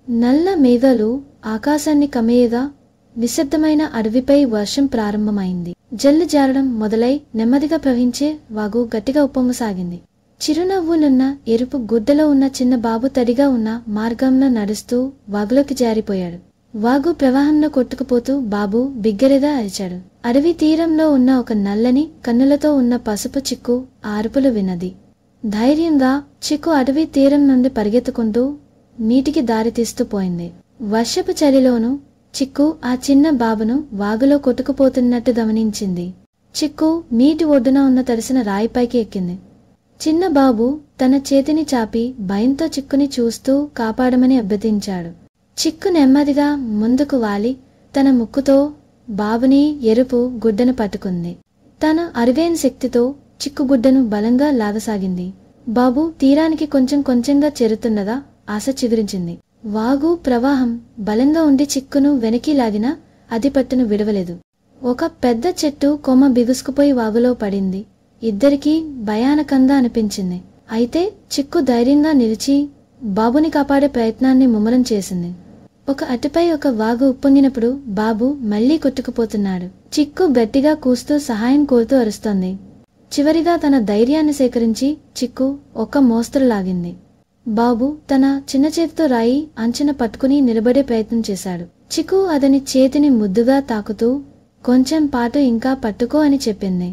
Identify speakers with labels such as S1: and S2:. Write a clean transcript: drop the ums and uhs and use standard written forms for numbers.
S1: నల్ల మేఘాలు ఆకాశాన్ని కమ్మేయగా నిశ్శబ్దమైన అడవిపై వర్షం ప్రారంభమైంది. జల్లు జారడం మొదలై నెమ్మదిగా ప్రవహించే వాగు గట్టిగా ఉప్పొంగసాగింది. చిరునవ్వులున్న ఎరుపు గుడ్డలో ఉన్న చిన్న బాబు తడిగా ఉన్న మార్గంలో నడుస్తూ వాగులోకి జారిపోయాడు. వాగు ప్రవాహంలో కొట్టుకుపోతూ బాబు బిగ్గరగా అరిచాడు. అడవి తీరంలో ఉన్న ఒక నల్లని కన్నులతో ఉన్న పసుపు చిక్కు అరుపులు విన్నది. ధైర్యంగా చిక్కు అడవి తీరం నుండి పరిగెత్తుకుంటూ నీటికి దారితీస్తూ పోయింది. వర్షపు చలిలోనూ చిక్కు ఆ చిన్న బాబును వాగులో కొట్టుకుపోతున్నట్టు గమనించింది. చిక్కు నీటి ఒడ్డున ఉన్న తడిసిన రాయిపైకి ఎక్కింది. చిన్న బాబు తన చేతిని చాపి భయంతో చిక్కుని చూస్తూ కాపాడమని అభ్యర్థించాడు. చిక్కు నెమ్మదిగా ముందుకు వాలి తన ముక్కుతో బాబుని ఎరుపు గుడ్డను పట్టుకుంది. తన అరువైన శక్తితో చిక్కు గుడ్డను బలంగా లాగసాగింది. బాబు తీరానికి కొంచెం కొంచెంగా చేరుతుండగా ఆశ చిగురించింది. వాగు ప్రవాహం బలంగా ఉండి చిక్కును వెనక్కి లాగినా అది పట్టును విడవలేదు. ఒక పెద్ద చెట్టు కొమ్మ బిగుసుకుపోయి వాగులో పడింది. ఇద్దరికీ భయానకంగా అనిపించింది. అయితే చిక్కు ధైర్యంగా నిలిచి బాబుని కాపాడే ప్రయత్నాన్ని ముమ్మరం చేసింది. ఒక అటుపై ఒక వాగు ఉప్పొంగినప్పుడు బాబు మళ్లీ కొట్టుకుపోతున్నాడు. చిక్కు గట్టిగా కూస్తూ సహాయం కోరుతూ అరుస్తోంది. చివరిగా తన ధైర్యాన్ని సేకరించి చిక్కు ఒక్క మోస్తరు లాగింది. బాబు తన చిన్న చేతితో రాయి అంచున పట్టుకుని నిలబడే ప్రయత్నం చేశాడు. చిక్కు అతని చేతిని ముద్దుగా తాకుతూ కొంచెం పాటు ఇంకా పట్టుకో అని చెప్పింది.